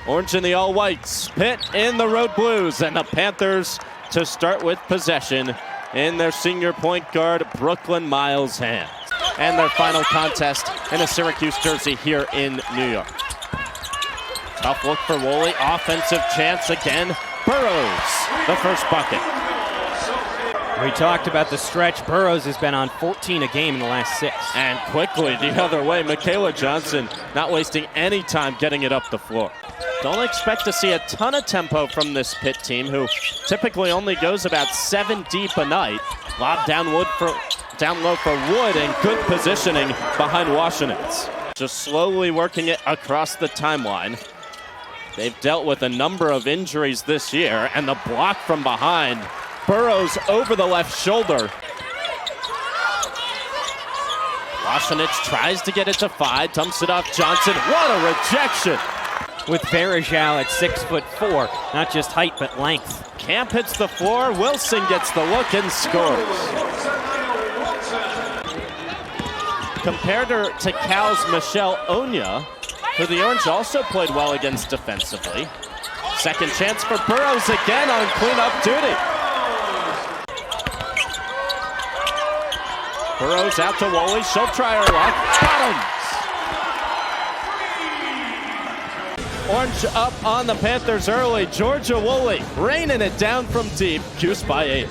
Orange in the all-whites, Pitt in the road blues, and the Panthers to start with possession in their senior point guard, Brooklyn Miles' hands. And their final contest in a Syracuse jersey here in New York. Tough look for Woolley, offensive chance again. Burrows, the first bucket. We talked about the stretch. Burrows has been on 14 a game in the last 6. And quickly the other way, Michaela Johnson not wasting any time getting it up the floor. Don't expect to see a ton of tempo from this Pitt team, who typically only goes about 7 deep a night. Lob down low for Wood, and good positioning behind Washington's. Just slowly working it across the timeline. They've dealt with a number of injuries this year, and the block from behind. Burrows over the left shoulder. Washington tries to get it to Faye, dumps it off Johnson. What a rejection! With Verajao at 6'4", not just height but length. Camp hits the floor, Wilson gets the look and scores. Compared her to Cal's Michelle Onya, who the Orange also played well against defensively. Second chance for Burrows again on cleanup duty. Burrows out to Woolley, she'll try her luck. Bottoms! Orange up on the Panthers early. Georgia Woolley raining it down from deep. Cuse by 8.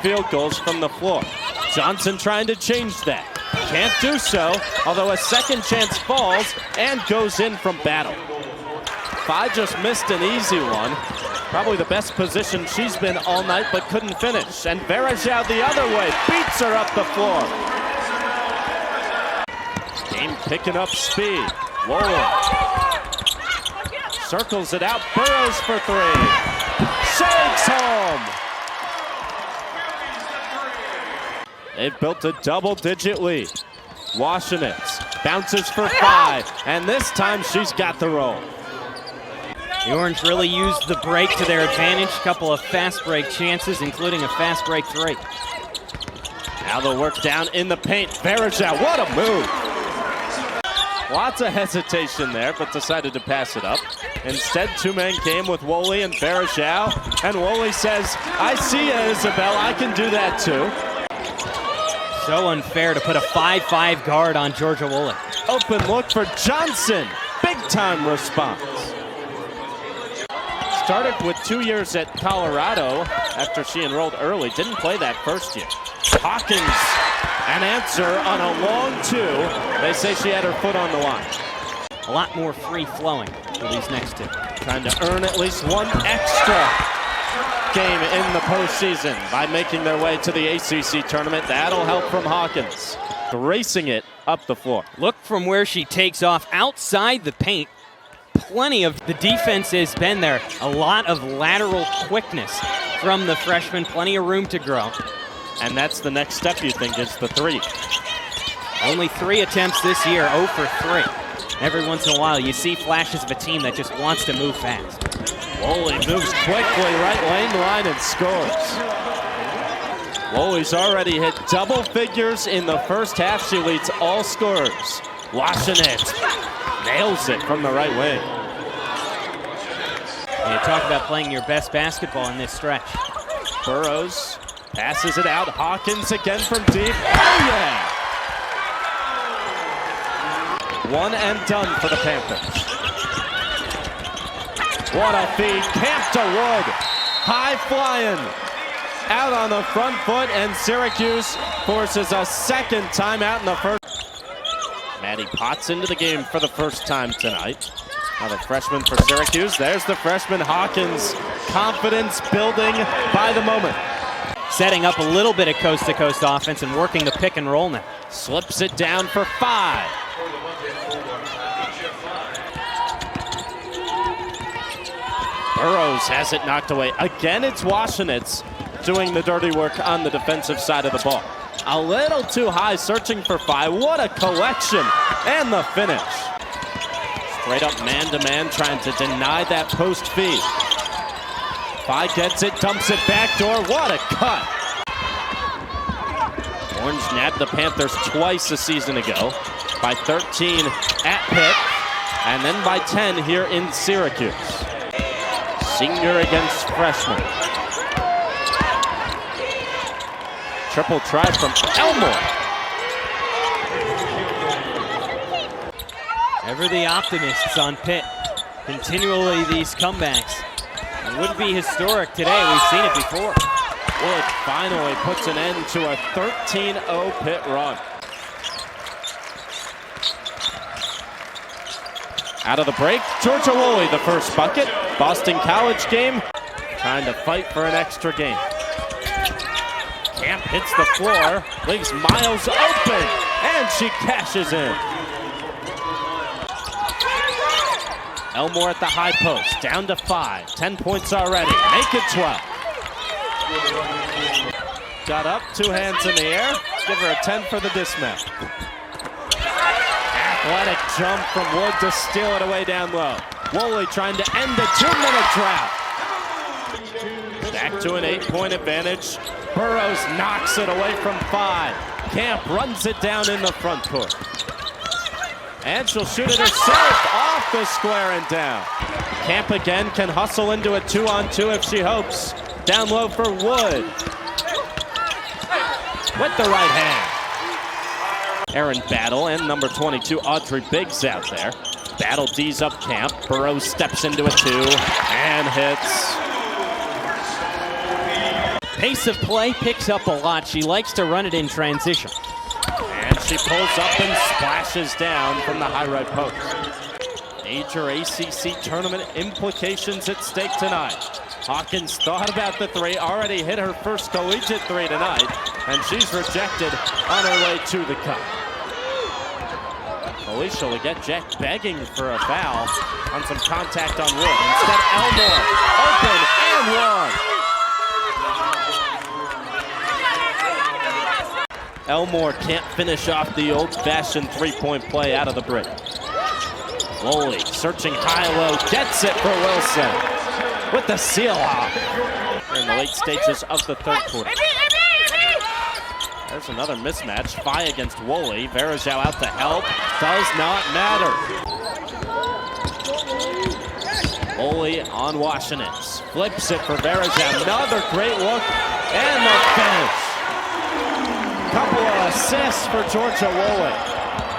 Field goals from the floor. Johnson trying to change that. Can't do so, although a second chance falls and goes in from battle. Faye just missed an easy one. Probably the best position she's been all night, but couldn't finish. And Verajao the other way, beats her up the floor. Game picking up speed. Woolley circles it out, Burrows for 3. Shakes home. They've built a double-digit lead. Washington bounces for Faye, and this time she's got the roll. The Orange really used the break to their advantage. Couple of fast break chances, including a fast break 3. Now the work down in the paint. Verajao, what a move. Lots of hesitation there, but decided to pass it up. Instead, 2-man game with Woolley and Verajao. And Woolley says, I see you, Isabel, I can do that too. So unfair to put a 5'5" guard on Georgia Woolley. Open look for Johnson. Big time response. Started with 2 years at Colorado after she enrolled early. Didn't play that first year. Hawkins, an answer on a long 2. They say she had her foot on the line. A lot more free-flowing for these next 2. Trying to earn at least one extra game in the postseason by making their way to the ACC tournament. That'll help from Hawkins. Racing it up the floor. Look from where she takes off outside the paint. Plenty of the defense has been there. A lot of lateral quickness from the freshman. Plenty of room to grow. And that's the next step, you think, is the 3. Only 3 attempts this year, 0 for 3. Every once in a while, you see flashes of a team that just wants to move fast. Woolley moves quickly, right lane line, and scores. Woolley's already hit double figures in the first half. She leads all scorers. Washington nails it from the right wing. You talk about playing your best basketball in this stretch. Burrows passes it out. Hawkins again from deep. Oh, yeah! One and done for the Panthers. What a feed. Camp to Wood. High flying. Out on the front foot, and Syracuse forces a second timeout in the first. Maddie Potts into the game for the first time tonight. Now the freshman for Syracuse. There's the freshman Hawkins. Confidence building by the moment. Setting up a little bit of coast-to-coast offense and working the pick and roll now. Slips it down for Faye. Burrows has it knocked away. Again, it's Washington's doing the dirty work on the defensive side of the ball. A little too high, searching for Faye. What a collection, and the finish. Straight up man-to-man, trying to deny that post feed. Faye gets it, dumps it backdoor. What a cut. Orange nabbed the Panthers twice a season ago by 13 at Pitt. And then by 10 here in Syracuse. Senior against freshman. Triple try from Elmore. Ever the optimists on Pitt. Continually these comebacks. It wouldn't be historic today. We've seen it before. Wood finally puts an end to a 13-0 Pitt run. Out of the break, Georgia Woolley, the first bucket. Boston College game, trying to fight for an extra game. Camp hits the floor, leaves Miles open, and she cashes in. Elmore at the high post, down to 5. 10 points already, make it 12. Got up, 2 hands in the air, give her a 10 for the dismount. Athletic jump from Wood to steal it away down low. Woolley trying to end the 2-minute drought. Back to an 8-point advantage. Burrows knocks it away from 5. Camp runs it down in the front court. And she'll shoot it herself off the square and down. Camp again can hustle into a 2-on-2 if she hopes. Down low for Wood. With the right hand. Aaron Battle and number 22, Audrey Biggs out there. Battle D's up Camp. Burrows steps into a 2 and hits. Pace of play picks up a lot. She likes to run it in transition. And she pulls up and splashes down from the high right post. Major ACC tournament implications at stake tonight. Hawkins thought about the 3, already hit her first collegiate 3 tonight, and she's rejected on her way to the cup. Alicia will get Jack begging for a foul on some contact on Wood. Instead, Elmore open and 1. Elmore can't finish off the old-fashioned 3-point play out of the break. Woolley searching high-low, gets it for Wilson with the seal-off in the late stages of the third quarter. There's another mismatch. Faye against Woolley. Verajao out to help. Does not matter. Woolley on Washington. Flips it for Verajao. Another great look. And the finish. Couple of assists for Georgia Woolley.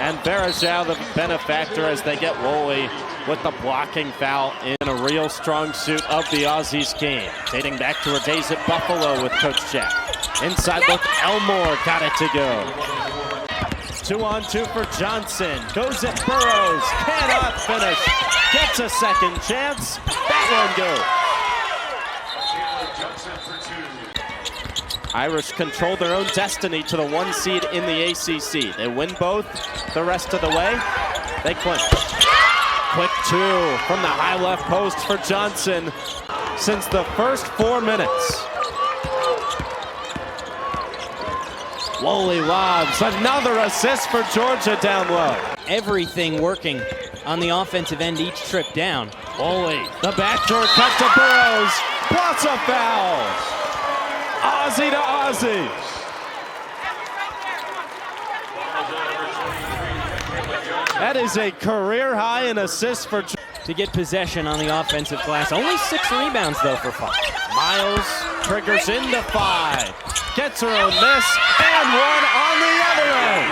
And Verajao the benefactor as they get Woolley with the blocking foul in a real strong suit of the Aussies game. Dating back to her days at Buffalo with Coach Jack. Inside look, Elmore got it to go. 2-on-2 for Johnson. Goes at Burrows, cannot finish. Gets a second chance. That one goes. Irish control their own destiny to the 1 seed in the ACC. They win both the rest of the way. They clinch. Quick 2 from the high left post for Johnson since the first 4 minutes. Woolley lobs, another assist for Georgia down low. Everything working on the offensive end each trip down. Woolley, the backdoor cut to Burrows, plus a foul. Aussie to Aussie. That is a career high in assists for to get possession on the offensive glass. Only 6 rebounds though for Faye. Miles triggers into 5. Gets her own miss, and 1 on the other end.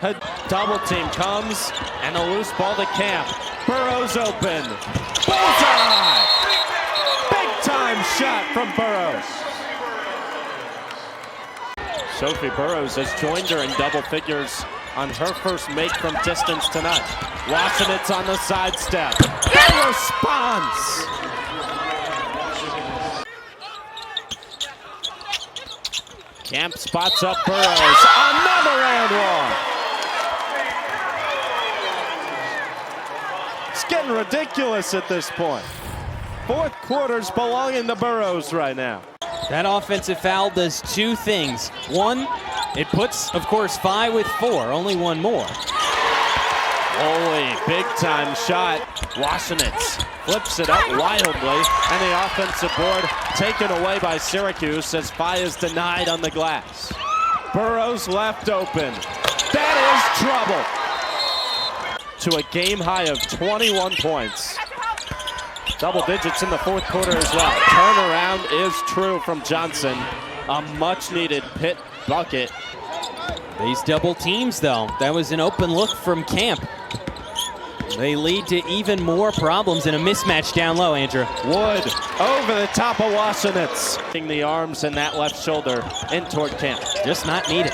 A double team comes, and a loose ball to Camp. Burrows open. Bullseye! Big time shot from Burrows. Sophie Burrows has joined her in double figures on her first make from distance tonight. Washington's on the sidestep. And response! Camp spots up Burrows. Another and 1. It's getting ridiculous at this point. Fourth quarter's belonging to Burrows right now. That offensive foul does 2 things. 1, it puts, of course, Faye with 4, only 1 more. Woolley, big time shot. Washington flips it up wildly, and the offensive board taken away by Syracuse as Faye is denied on the glass. Burrows left open. That is trouble. To a game high of 21 points. Double digits in the fourth quarter as well. Turnaround is true from Johnson. A much-needed Pitt bucket. These double teams, though, that was an open look from Camp. They lead to even more problems in a mismatch down low, Andrew. Wood over the top of Wassenitz. The arms and that left shoulder in toward Camp. Just not needed.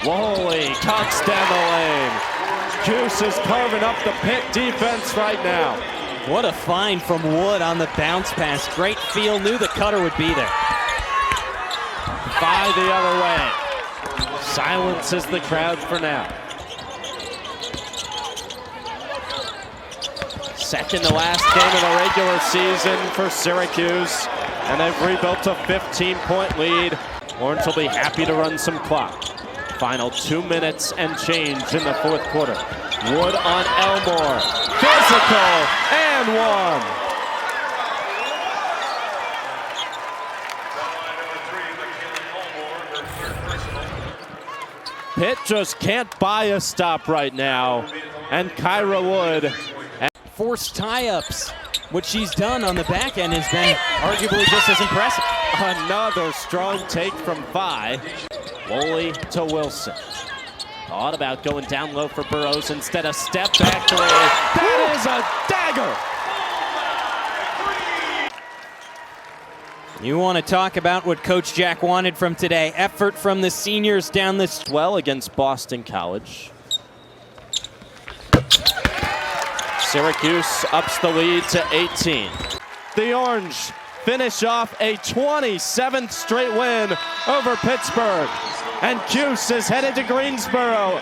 Woolley cocks down the lane. Goose is carving up the Pitt defense right now. What a find from Wood on the bounce pass. Great feel, knew the cutter would be there. Faye the other way. Silences the crowd for now. Second to last game of the regular season for Syracuse, and they've rebuilt a 15-point lead. Orange will be happy to run some clock. Final 2 minutes and change in the fourth quarter. Wood on Elmore. Physical and one. Pitt just can't buy a stop right now. And Kyra Wood. Forced tie-ups. What she's done on the back end has been arguably just as impressive. Another strong take from Faye. Woolley to Wilson. Thought about going down low for Burrows instead of step back three. That is a dagger. You want to talk about what Coach Jack wanted from today. Effort from the seniors down this well against Boston College. Syracuse ups the lead to 18. The Orange finish off a 27th straight win over Pittsburgh. And Cuse is headed to Greensboro.